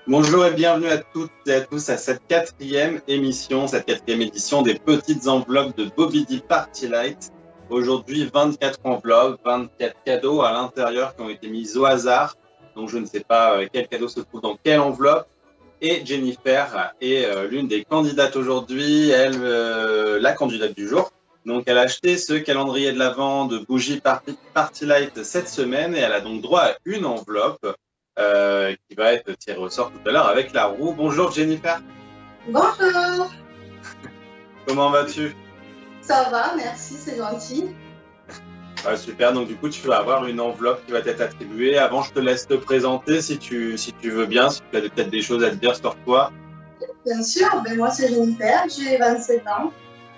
Bonjour et bienvenue à toutes et à tous à cette quatrième émission, cette quatrième édition des petites enveloppes de Bobidi Party Light. Aujourd'hui, 24 enveloppes, 24 cadeaux à l'intérieur qui ont été mis au hasard. Donc je ne sais pas quel cadeau se trouve dans quelle enveloppe. Et Jennifer est l'une des candidates aujourd'hui, elle, la candidate du jour. Donc elle a acheté ce calendrier de l'Avent de Bougie Party Light cette semaine et elle a donc droit à une enveloppe qui va être tirée au sort tout à l'heure avec la roue. Bonjour Jennifer. Bonjour. Comment vas-tu? Ça va, merci, c'est gentil. Super, donc du coup tu vas avoir une enveloppe qui va t'être attribuée. Avant je te laisse te présenter si tu veux bien, si tu as peut-être des choses à te dire sur toi. Bien sûr, moi c'est Jennifer, j'ai 27 ans.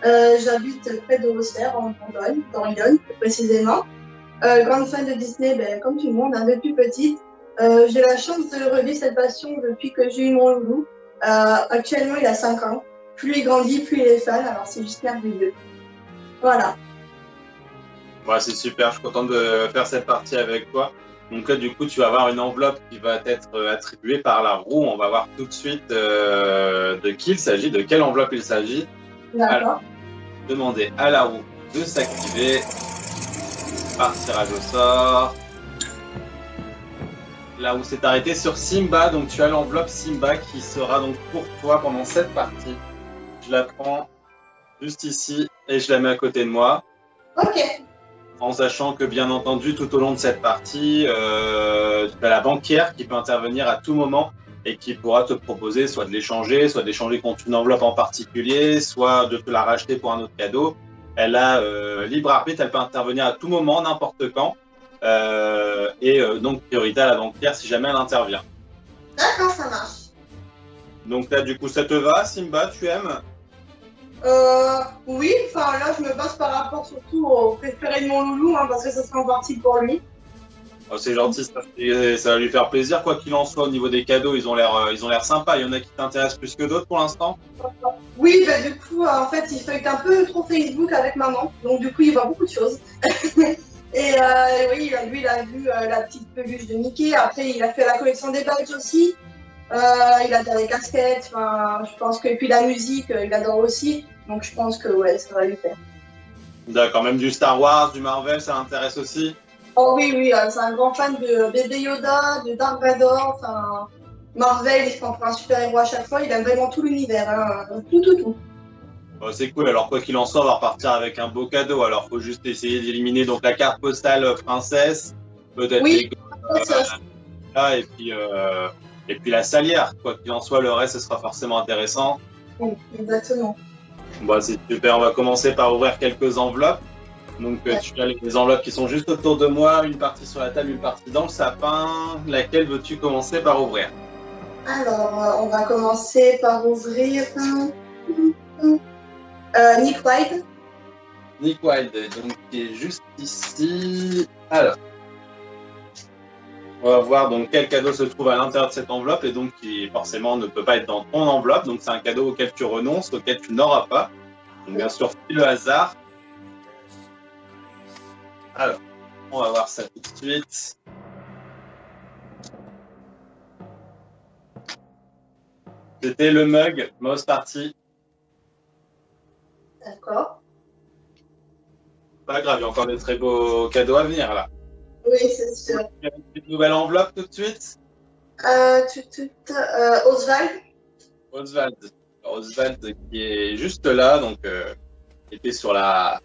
J'habite près de Auxerre, en Bourgogne, dans Lyon plus précisément. Grande fan de Disney, comme tout le monde, depuis petite. J'ai la chance de revivre cette passion depuis que j'ai eu mon loulou. Actuellement, il a 5 ans. Plus il grandit, plus il est fan, alors c'est juste merveilleux. Voilà. Ouais, c'est super, je suis content de faire cette partie avec toi. Donc là, du coup, tu vas avoir une enveloppe qui va être attribuée par la roue. On va voir tout de suite de qui il s'agit, de quelle enveloppe il s'agit. D'accord. Demander à la roue de s'activer par tirage au sort. La roue s'est arrêtée sur Simba, donc tu as l'enveloppe Simba qui sera donc pour toi pendant cette partie. Je la prends juste ici et je la mets à côté de moi. Ok. En sachant que, bien entendu, tout au long de cette partie, tu as la banquière qui peut intervenir à tout moment et qui pourra te proposer soit de l'échanger contre une enveloppe en particulier, soit de te la racheter pour un autre cadeau. Elle a libre arbitre, elle peut intervenir à tout moment, n'importe quand. Donc, priorité à la banquière si jamais elle intervient. D'accord, ça marche. Donc là, du coup, ça te va, Simba, tu aimes? Oui, enfin là je me base par rapport surtout au préféré de mon loulou, parce que ça sera en partie pour lui. Oh, c'est gentil, ça va lui faire plaisir. Quoi qu'il en soit, au niveau des cadeaux, ils ont l'air sympas. Il y en a qui t'intéressent plus que d'autres pour l'instant? Oui, du coup, en fait, il fait un peu trop Facebook avec maman, donc du coup, il voit beaucoup de choses. Et oui, lui, il a vu la petite peluche de Mickey. Après, il a fait la collection des badges aussi. Il adore les casquettes. Enfin, je pense que, et puis la musique, il adore aussi. Donc, je pense que ouais, ça va lui faire. D'accord, même du Star Wars, du Marvel, ça l'intéresse aussi? Oh oui, oui, c'est un grand fan de bébé Yoda, de Dark Vador. Enfin, Marvel, il se prend pour un super héros à chaque fois. Il aime vraiment tout l'univers, tout, tout, tout. Oh, c'est cool. Alors, quoi qu'il en soit, on va repartir avec un beau cadeau. Alors, faut juste essayer d'éliminer donc la carte postale princesse, peut-être Oui, les gars, et puis la salière. Quoi qu'il en soit, le reste, ce sera forcément intéressant. oui, exactement. Bon, c'est super. On va commencer par ouvrir quelques enveloppes. Donc, tu as les enveloppes qui sont juste autour de moi, une partie sur la table, une partie dans le sapin. Laquelle veux-tu commencer par ouvrir? Alors, on va commencer par ouvrir Nick White. Nick Wilde, donc qui est juste ici. Alors, on va voir donc quel cadeau se trouve à l'intérieur de cette enveloppe et donc qui forcément ne peut pas être dans ton enveloppe. Donc c'est un cadeau auquel tu renonces, auquel tu n'auras pas. Donc bien sûr, fais le hasard. Alors, on va voir ça tout de suite. C'était le mug Mouse Party. D'accord. Pas grave, il y a encore des très beaux cadeaux à venir là. Oui, c'est sûr. Une nouvelle enveloppe tout de suite. Oswald. Oswald. Oswald qui est juste là, donc qui était sur le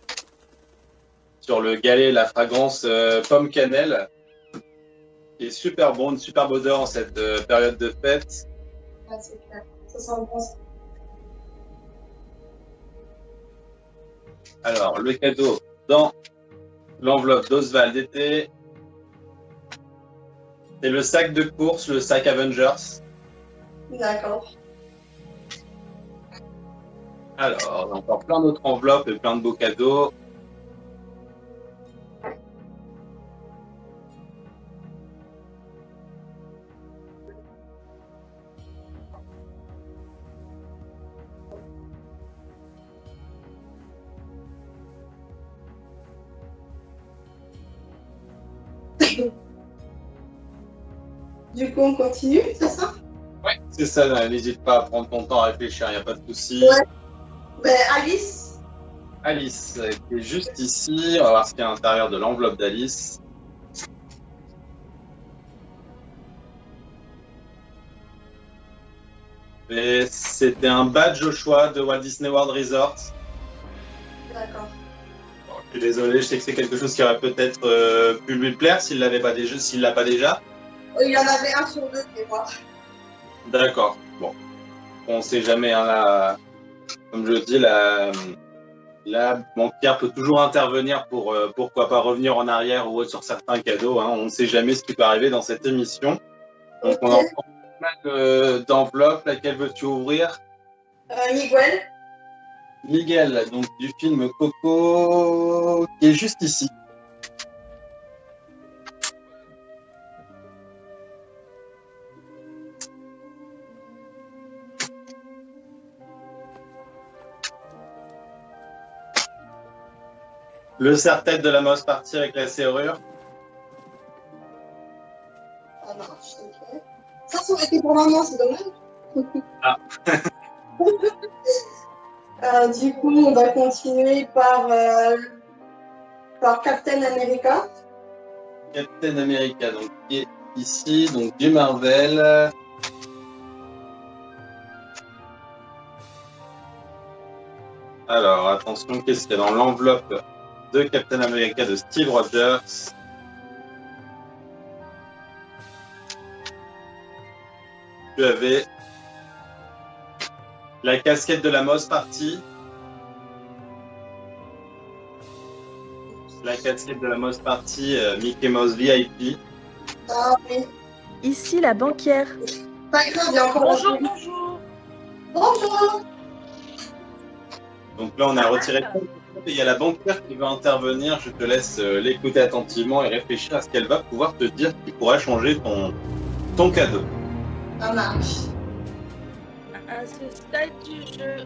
galet, la fragrance pomme cannelle, qui est super bon, une superbe odeur en cette période de fête. Ah, c'est clair. Ça sent bon. Alors, le cadeau dans l'enveloppe d'Oswald était c'est le sac de course, le sac Avengers. D'accord. Alors, encore plein d'autres enveloppes et plein de beaux cadeaux. Du coup, on continue, c'est ça? Ouais. C'est ça, n'hésite pas à prendre ton temps à réfléchir, il n'y a pas de souci. Ouais. Ben, Alice. Alice, qui est juste ici. On va voir ce qu'il y a à l'intérieur de l'enveloppe d'Alice. Et c'était un badge au choix de Walt Disney World Resort. D'accord. Bon, je suis désolé, je sais que c'est quelque chose qui aurait peut-être pu lui plaire s'il l'avait pas déjà, s'il l'a pas déjà. Il y en avait un sur deux, mais moi. D'accord. Bon, on sait jamais. Hein, comme je dis, la banquière peut toujours intervenir pour pourquoi pas revenir en arrière ou autre sur certains cadeaux. Hein. On ne sait jamais ce qui peut arriver dans cette émission. Donc on a Ok. encore pas mal d'enveloppes. Laquelle veux-tu ouvrir? Miguel. Miguel, donc du film Coco, qui est juste ici. Le serre-tête de la mouse partie avec la serrure. Ça marche, ok. Ça aurait été pour maman, c'est dommage. Ah. Du coup, on va continuer par Captain America. Captain America, donc qui est ici, donc du Marvel. Alors, attention, qu'est-ce qu'il y a dans l'enveloppe de Captain America de Steve Rogers? Tu avais la casquette de la Moss Party. La casquette de la Moss Party Mickey Mouse VIP. Ah oui. Ici la banquière. Pas grave, il y a encore Bonjour, un peu. bonjour. Bonjour. Donc là, on a retiré. Et il y a la banquière qui va intervenir. Je te laisse l'écouter attentivement et réfléchir à ce qu'elle va pouvoir te dire qui pourrait changer ton cadeau. Ça marche. À ce stade du jeu,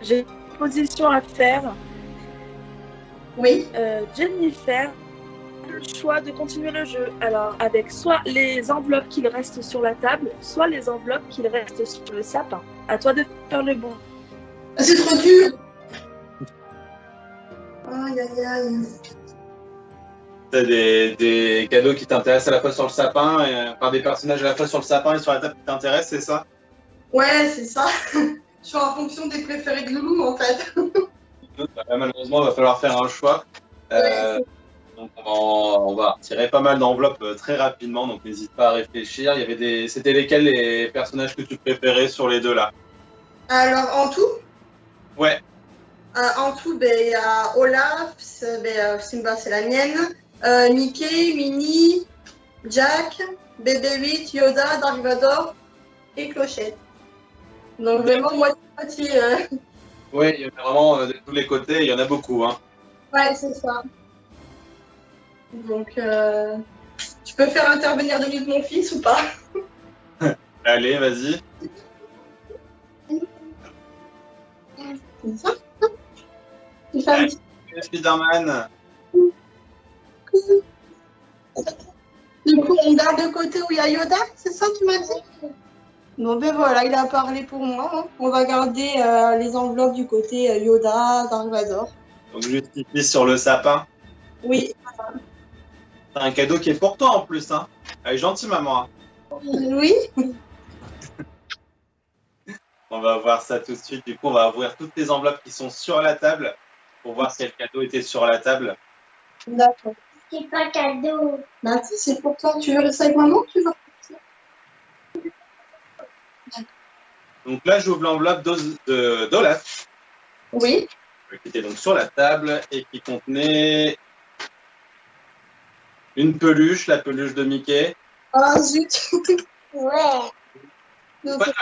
j'ai une proposition à faire. Oui. Jennifer a le choix de continuer le jeu. Alors, avec soit les enveloppes qu'il reste sur la table, soit les enveloppes qu'il reste sur le sapin. À toi de faire le bon. C'est trop dur. Aïe, aïe, aïe. T'as des cadeaux qui t'intéressent à la fois sur le sapin, et, par des personnages à la fois sur le sapin et sur la table qui t'intéressent, c'est ça? Ouais, c'est ça. Je suis en fonction des préférés de Loulou, en fait. Malheureusement, il va falloir faire un choix. Donc on va retirer pas mal d'enveloppes très rapidement, donc n'hésite pas à réfléchir. C'était lesquels les personnages que tu préférais sur les deux là? Alors, en tout, Ouais, en tout, ben, il y a Olaf, Simba, c'est la mienne, Mickey, Minnie, Jack, BB-8, Yoda, Dark Vador et Clochette. Donc vraiment moitié. ouais, il y en a vraiment de tous les côtés, il y en a beaucoup. Hein. Ouais, c'est ça. Donc, tu peux faire intervenir de mon fils ou pas? Allez, vas-y. C'est ça. Tu fais un petit Spider-Man. Du coup, on garde le côté où il y a Yoda, c'est ça tu m'as dit? Bon ben voilà, il a parlé pour moi. Hein. On va garder les enveloppes du côté Yoda, Dark Vador. Donc juste ici sur le sapin. Oui. C'est un cadeau qui est pour toi en plus. Hein. Elle est gentille, maman. Hein. Oui. On va voir ça tout de suite. Du coup, on va ouvrir toutes les enveloppes qui sont sur la table pour voir quel cadeau était sur la table. D'accord. C'est pas cadeau. Bah si, c'est pour toi. Tu veux rester avec maman? Tu veux? Donc là, j'ouvre l'enveloppe d'Olaf. Oui. Qui était donc sur la table et qui contenait une peluche, la peluche de Mickey. Ah zut. Ouais. Donc, Ouais,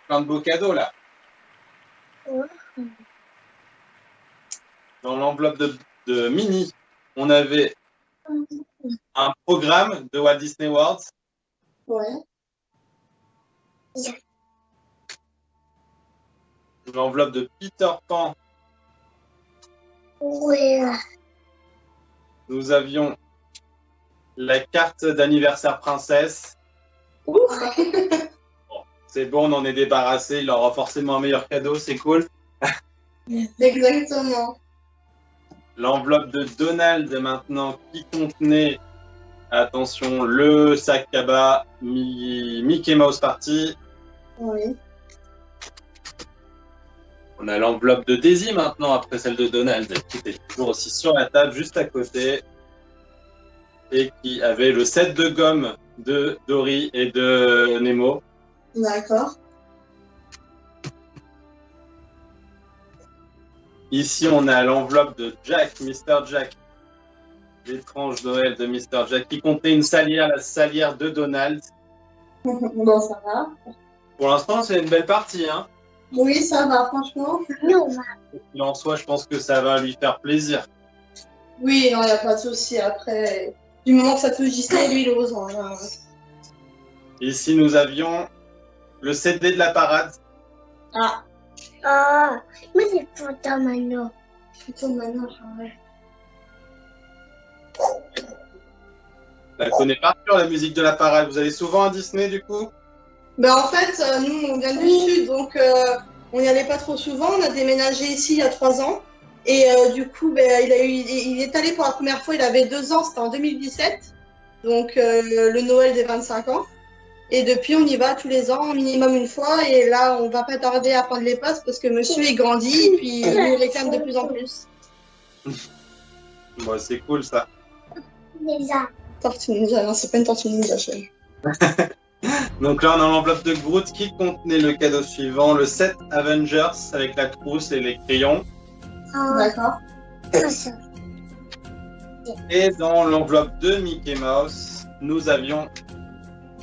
plein de beaux cadeaux là. Ouais. Dans l'enveloppe de Minnie, on avait un programme de Walt Disney World. ouais. L'enveloppe de Peter Pan, Ouais. nous avions la carte d'anniversaire princesse. Ouh. C'est bon, on en est débarrassé. Il aura forcément un meilleur cadeau, c'est cool. Exactement. L'enveloppe de Donald maintenant qui contenait, attention, le sac cabas Mickey Mouse Party. Oui. On a l'enveloppe de Daisy maintenant après celle de Donald qui était toujours aussi sur la table juste à côté et qui avait le set de gomme de Dory et de Nemo. D'accord. Ici, on a l'enveloppe de Jack, Mr. Jack, l'étrange Noël de Mr. Jack, qui contenait une salière, la salière de Donald. Bon, ça va. Pour l'instant, c'est une belle partie. Hein. Oui, ça va, franchement. Non, Et en soi, je pense que ça va lui faire plaisir. Oui, non, il n'y a pas de souci. Après, du moment que ça touche Disney, lui, il ose. Hein. Ici, nous avions le CD de la parade. Ah, ah, mais c'est pour ta maintenant. plutôt maintenant, ouais. Je la connais par cœur, la musique de la parade. Vous allez souvent à Disney, du coup? Ben, en fait, nous, on vient du sud, donc on n'y allait pas trop souvent. On a déménagé ici il y a 3 ans. Et du coup, ben, il est allé pour la première fois, il avait 2 ans, c'était en 2017. Donc, le Noël des 25 ans. Et depuis, on y va tous les ans, minimum une fois. Et là, on va pas tarder à prendre les passes parce que monsieur, il grandit et puis il nous réclame de plus en plus. Bon, c'est cool, ça. Déjà. Tortue Ninja, non, c'est pas une Tortue Ninja, chérie. Donc là, on a l'enveloppe de Groot qui contenait le cadeau suivant, le set Avengers avec la trousse et les crayons. D'accord. Ça. Et dans l'enveloppe de Mickey Mouse, nous avions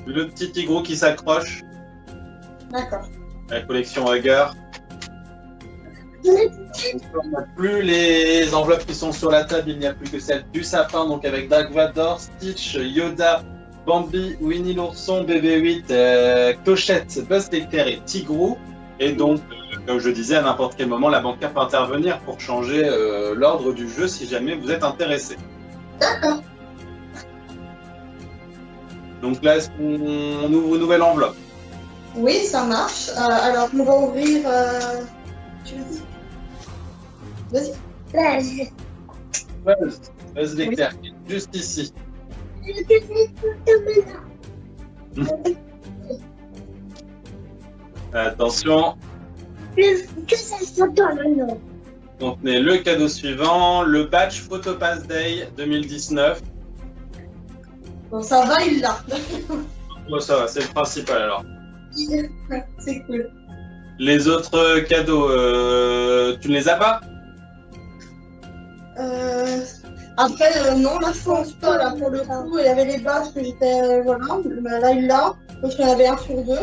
le petit tigrou qui s'accroche, D'accord. la collection Hugger. On n'a plus les enveloppes qui sont sur la table, il n'y a plus que celle du sapin, donc avec Dark Vador, Stitch, Yoda, Bambi, Winnie l'ourson, BB-8, Clochette, Buzz l'éclair et Tigrou. Et donc, comme je disais, à n'importe quel moment, la banquière peut intervenir pour changer l'ordre du jeu si jamais vous êtes intéressé. D'accord. Donc là, est-ce qu'on ouvre une nouvelle enveloppe? Oui, ça marche. Alors, on va ouvrir. Tu veux dire? Vas-y. Vas-y. Buzz l'éclair, qui est juste ici. Attention, Que ça soit dans le nom. contenez le cadeau suivant, le badge Photopass Day 2019. Bon, ça va, il l'a. Bon, ça va, c'est le principal alors. C'est cool. Les autres cadeaux, tu ne les as pas? Après, non, là, je pense pas, là, pour le coup, il y avait les bases que j'étais, voilà, mais là, il l'a, parce qu'il y en avait un sur 2,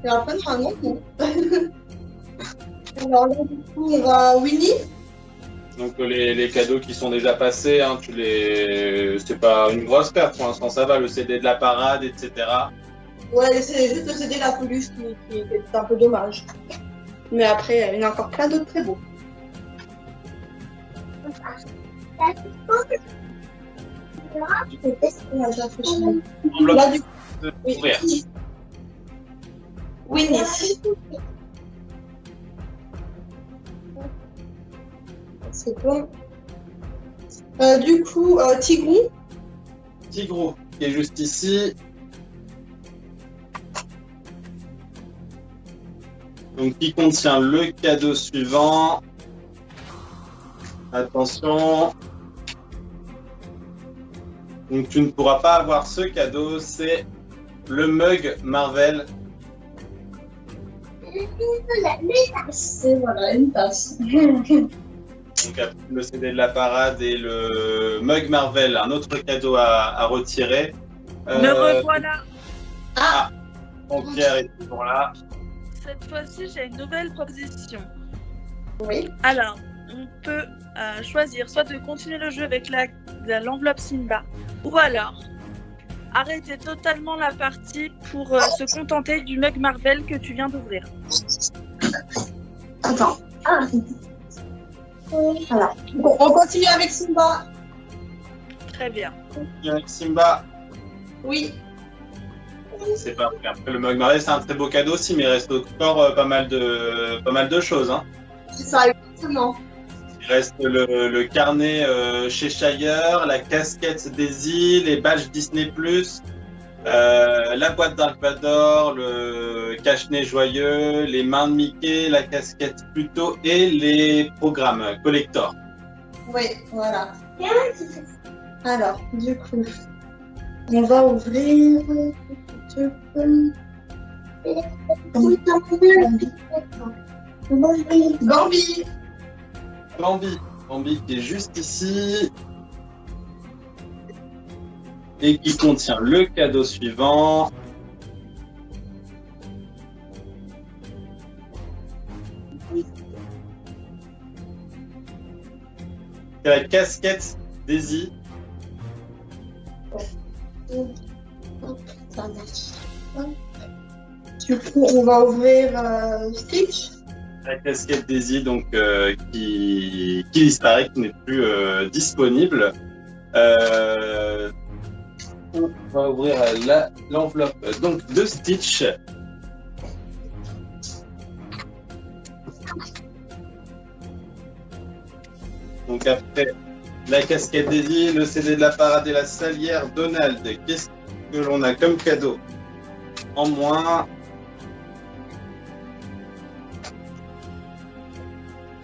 et après, non, non. Alors là, du coup, on va Winnie. Donc les cadeaux qui sont déjà passés, hein, c'est pas une grosse perte pour l'instant, ça va, le CD de la parade, etc. Ouais, c'est juste le CD la peluche qui est un peu dommage. Mais après, il y en a encore plein d'autres très beaux. Enveloppe Là, du coup, de oui. ouvrir. Winnie. C'est bon. Du coup, Tigrou. Tigrou, qui est juste ici. Donc, qui contient le cadeau suivant. Attention. Donc, tu ne pourras pas avoir ce cadeau, c'est le mug Marvel. C'est voilà, une tasse. Donc, après le CD de la parade et le mug Marvel, un autre cadeau à retirer. Me revoilà. Mon Pierre est toujours là. Cette fois-ci, j'ai une nouvelle proposition. Oui. Alors, on peut choisir soit de continuer le jeu avec l'enveloppe Simba, ou alors arrêter totalement la partie pour se contenter du mug Marvel que tu viens d'ouvrir. Attends. Voilà. Bon, on continue avec Simba. Très bien. Avec Simba. Oui. C'est pas vrai. Après, le mug Marvel, c'est un très beau cadeau aussi, mais il reste encore pas mal de choses. Hein. C'est ça, exactement. Il reste le carnet Cheshire, la casquette Daisy, les badges Disney+, la boîte Dark Vador, le cache-nez joyeux, les mains de Mickey, la casquette Pluto et les programmes collector. Oui, voilà. Alors, du coup, on va ouvrir. Bambi. Bambi qui est juste ici et qui contient le cadeau suivant. C'est la casquette Daisy. Du coup, on va ouvrir Stitch. La casquette Daisy donc qui disparaît, qui n'est plus disponible. On va ouvrir l'enveloppe donc de Stitch. Donc après la casquette Daisy, le CD de la parade et la salière Donald. Qu'est-ce que l'on a comme cadeau en moins?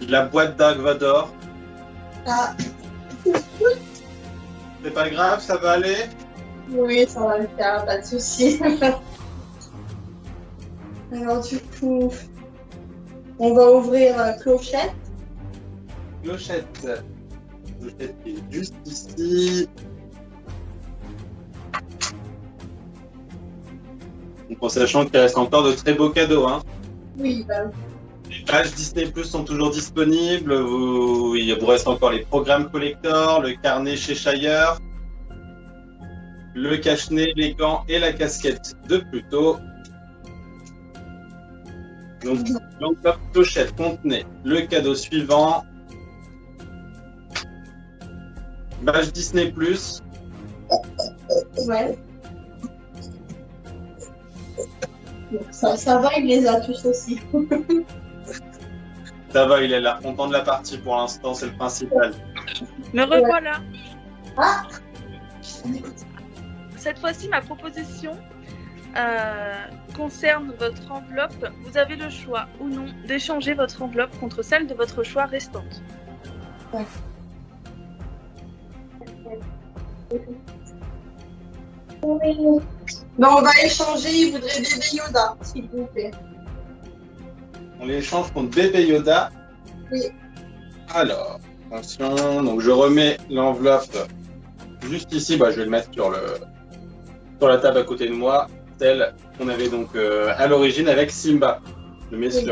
La boîte Dark Vador. Ah, C'est pas grave, ça va aller. oui, ça va le faire, pas de souci. Alors, du coup, on va ouvrir Clochette. Clochette. Clochette qui est juste ici. Donc en sachant qu'il reste encore de très beaux cadeaux. Hein. Oui, bah, Les pages Disney Plus sont toujours disponibles. Il vous reste encore les programmes collector, le carnet Cheshire, le cache-nez, les gants et la casquette de Pluto. Donc l'enveloppe Clochette contenait le cadeau suivant. Page Disney Plus. ouais. Donc, ça va, il les a tous aussi. Ça va, il a l'air content de la partie pour l'instant, c'est le principal. Me revoilà. Ah, Cette fois-ci, ma proposition concerne votre enveloppe. Vous avez le choix ou non d'échanger votre enveloppe contre celle de votre choix restante. ben, on va échanger, il voudrait bébé Yoda, s'il vous plaît. On l'échange contre bébé Yoda. Oui. Alors, attention, donc je remets l'enveloppe juste ici, bah, je vais le mettre sur la table à côté de moi, celle qu'on avait donc à l'origine avec Simba. Je le mets Oui.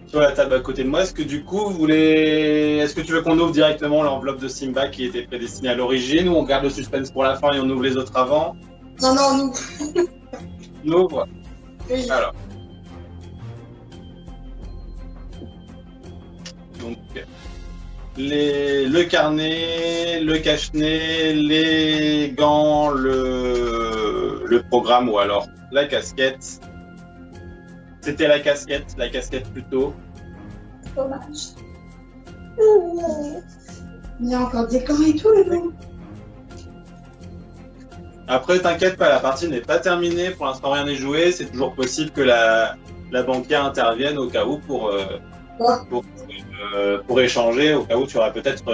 sur la table à côté de moi. Est-ce que du coup, est-ce que tu veux qu'on ouvre directement l'enveloppe de Simba qui était prédestinée à l'origine ou on garde le suspense pour la fin et on ouvre les autres avant? Non, nous. On ouvre. Oui. Alors. Donc, le carnet, le cache-nez, les gants, le programme ou alors la casquette. C'était la casquette plutôt. Dommage. Il y a encore des gants et tout, là. Après, t'inquiète pas, la partie n'est pas terminée. Pour l'instant, rien n'est joué. C'est toujours possible que la banquière intervienne au cas où pour échanger, au cas où tu auras peut-être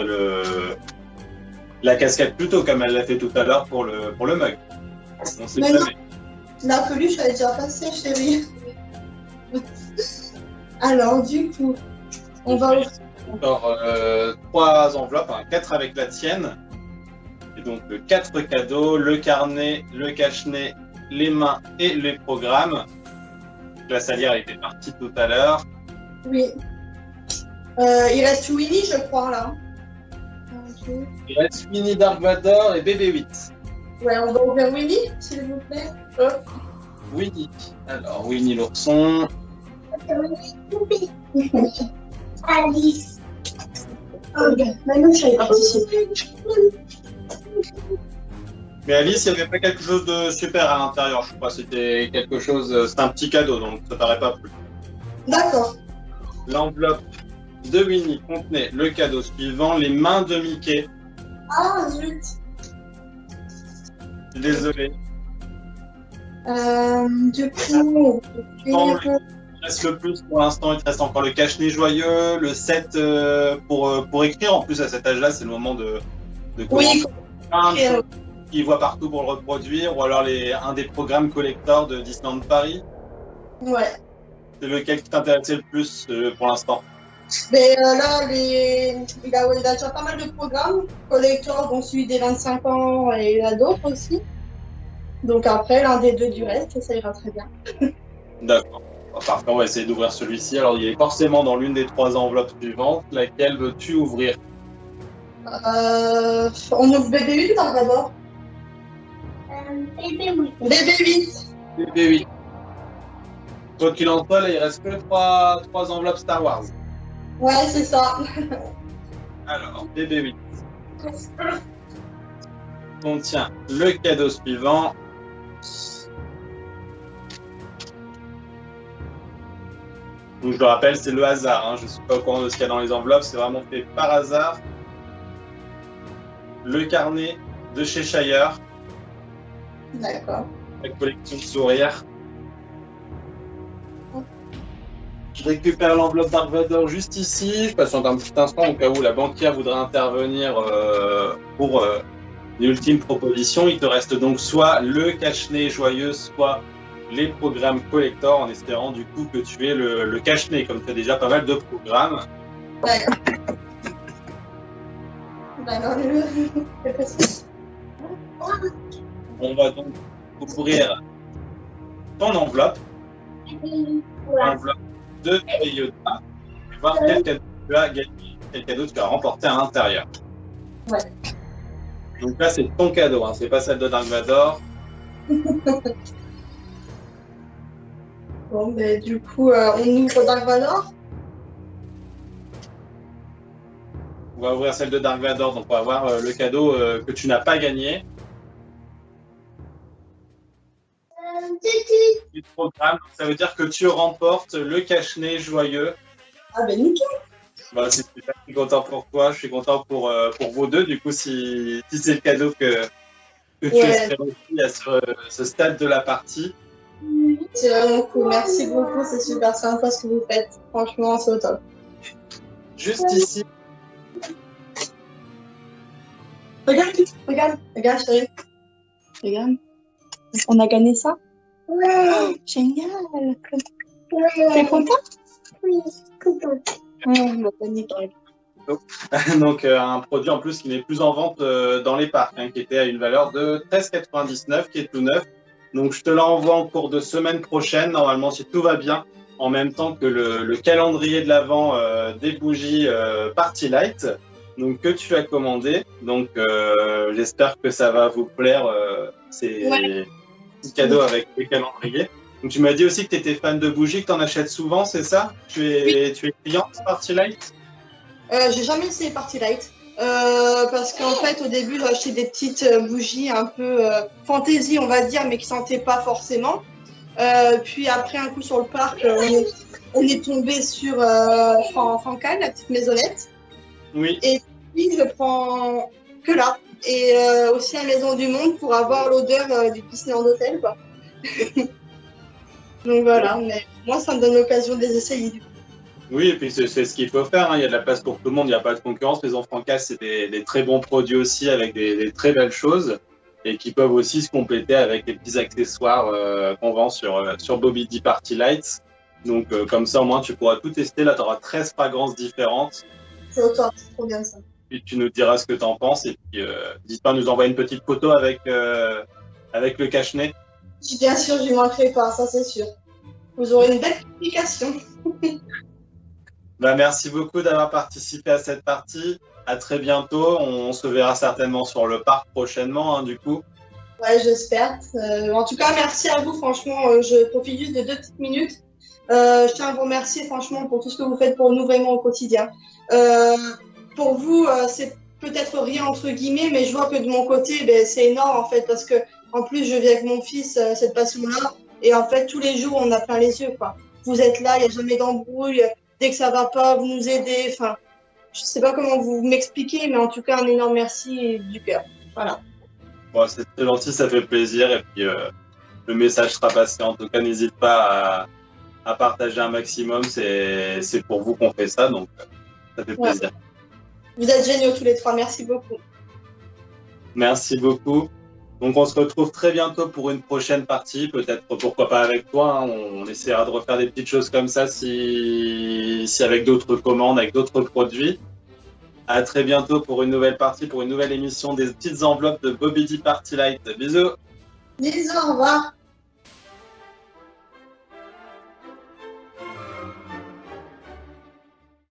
la casquette plutôt comme elle l'a fait tout à l'heure pour le mug. On sait Mais jamais. La peluche, elle est déjà passée, chérie. Alors, du coup, on va ouvrir. Encore 3 enveloppes, 4 avec la tienne. Et donc 4 cadeaux, le carnet, le cache-nez, les mains et les programmes. La salière était partie tout à l'heure. Oui. Il reste Winnie, je crois, là. Il reste Winnie Dark Vador et Bébé 8. Ouais, on va ouvrir Winnie, s'il vous plaît. Winnie. Alors, Winnie l'ourson. Alice. Maintenant, je vais participer. Mais Alice, il n'y avait pas quelque chose de super à l'intérieur, je crois. C'était quelque chose, c'est un petit cadeau, donc ça t'aurait pas plu. D'accord. L'enveloppe de Winnie contenait le cadeau suivant, les mains de Mickey. Ah, zut. Désolé. Du coup, Il reste le plus pour l'instant, il te reste encore le cache-nez joyeux, le set pour écrire. En plus, à cet âge-là, c'est le moment de oui, plein de choses qu'il voit partout pour le reproduire, ou alors un des programmes collector de Disneyland Paris. ouais. C'est lequel qui t'intéressait le plus pour l'instant? Mais là, il a déjà pas mal de programmes collector, dont celui des 25 ans et il y en a d'autres aussi. Donc après, l'un des deux du reste, ça ira très bien. D'accord. Parfait, on va essayer d'ouvrir celui-ci. Alors, il est forcément dans l'une des 3 enveloppes suivantes. Laquelle veux-tu ouvrir? On ouvre BB8 ou d'abord? BB8. BB8. BB8. Quoi qu'il en soit, là, il reste que 3 enveloppes Star Wars. Ouais, c'est ça. Alors, BB8 contient le cadeau suivant. Donc, je le rappelle, c'est le hasard. Hein. Je ne suis pas au courant de ce qu'il y a dans les enveloppes. C'est vraiment fait par hasard. Le carnet de chez Shire. D'accord. La collection de sourires. Je récupère l'enveloppe Dark Vador juste ici. Je patiente un petit instant au cas où la banquière voudrait intervenir pour l'ultime proposition. Il te reste donc soit le cache-nez joyeux, soit les programmes collector, en espérant du coup que tu aies le cache-nez, comme tu as déjà pas mal de programmes. Ouais. Bah non, On va donc ouvrir ton enveloppe. L'enveloppe de Yoda. Et voir quel cadeau tu as gagné, quel cadeau tu as remporté à l'intérieur. Ouais. Donc là, c'est ton cadeau, hein, c'est pas celle de Dark Vador. Bon, mais du coup, on ouvre Dark Vador. On va ouvrir celle de Dark Vador, donc on va voir le cadeau que tu n'as pas gagné. Le programme, ça veut dire que tu remportes le cache-nez joyeux. Ah ben nickel. Bah, je suis content pour toi, je suis content pour vous deux. Du coup, si c'est le cadeau que tu espères aussi à ce stade de la partie. C'est vraiment cool. Merci beaucoup, c'est super sympa ce que vous faites. Franchement, c'est au top. Juste ici. Regarde, chérie. Regarde. On a gagné ça? Ouais. Oh, génial. Ouais. T'es content? Oui, content. Nickel. Donc un produit en plus qui n'est plus en vente dans les parcs, hein, qui était à une valeur de 13,99, qui est tout neuf. Donc je te l'envoie en cours de semaine prochaine, normalement si tout va bien, en même temps que le calendrier de l'Avent des bougies Party Light, donc que tu as commandé. Donc j'espère que ça va vous plaire, ces petits cadeaux avec les calendriers. Donc tu m'as dit aussi que tu étais fan de bougies, que tu en achètes souvent, c'est ça? Tu es cliente Party Light? J'ai jamais essayé Party Light. Parce qu'en fait, au début, j'ai acheté des petites bougies un peu fantaisie, on va dire, mais qui sentaient pas forcément. Puis après, un coup sur le parc, on est tombé sur Francal, la petite maisonnette. Oui. Et puis, je prends que là. Et aussi la Maison du Monde pour avoir l'odeur du Disneyland Hotel, quoi. Donc voilà, mais moi, ça me donne l'occasion de les essayer. Oui, et puis c'est ce qu'il faut faire, hein. Il y a de la place pour tout le monde, il n'y a pas de concurrence. Maison Franca, c'est des très bons produits aussi avec des très belles choses et qui peuvent aussi se compléter avec des petits accessoires qu'on vend sur Bobby D Party Lights. Donc comme ça, au moins, tu pourras tout tester. Là, tu auras 13 fragrances différentes. C'est au top, c'est trop bien ça. Puis tu nous diras ce que tu en penses et puis n'hésite pas à nous envoyer une petite photo avec le cache-nez. Bien sûr, je ne manquerai pas, ça c'est sûr. Vous aurez une belle publication. Bah, merci beaucoup d'avoir participé à cette partie. À très bientôt. On se verra certainement sur le parc prochainement, hein, du coup. Ouais, j'espère. En tout cas, merci à vous. Franchement, je profite juste de 2 petites minutes. Je tiens à vous remercier franchement pour tout ce que vous faites pour nous vraiment au quotidien. Pour vous, c'est peut-être rien entre guillemets, mais je vois que de mon côté, ben, c'est énorme en fait, parce que en plus, je vis avec mon fils cette passion-là, et en fait, tous les jours, on a plein les yeux, quoi. Vous êtes là, il n'y a jamais d'embrouille. Dès que ça va pas, vous nous aidez. Enfin, je sais pas comment vous m'expliquer, mais en tout cas, un énorme merci du cœur. Voilà. Bon, c'est très gentil, ça fait plaisir. Et puis, le message sera passé. En tout cas, n'hésite pas à partager un maximum. C'est pour vous qu'on fait ça, donc ça fait plaisir. Vous êtes géniaux tous les trois. Merci beaucoup. Merci beaucoup. Donc, on se retrouve très bientôt pour une prochaine partie. Peut-être, pourquoi pas avec toi. Hein. On essaiera de refaire des petites choses comme ça si avec d'autres commandes, avec d'autres produits. À très bientôt pour une nouvelle partie, pour une nouvelle émission des petites enveloppes de Bobby D Party Light. Bisous. Bisous, au revoir.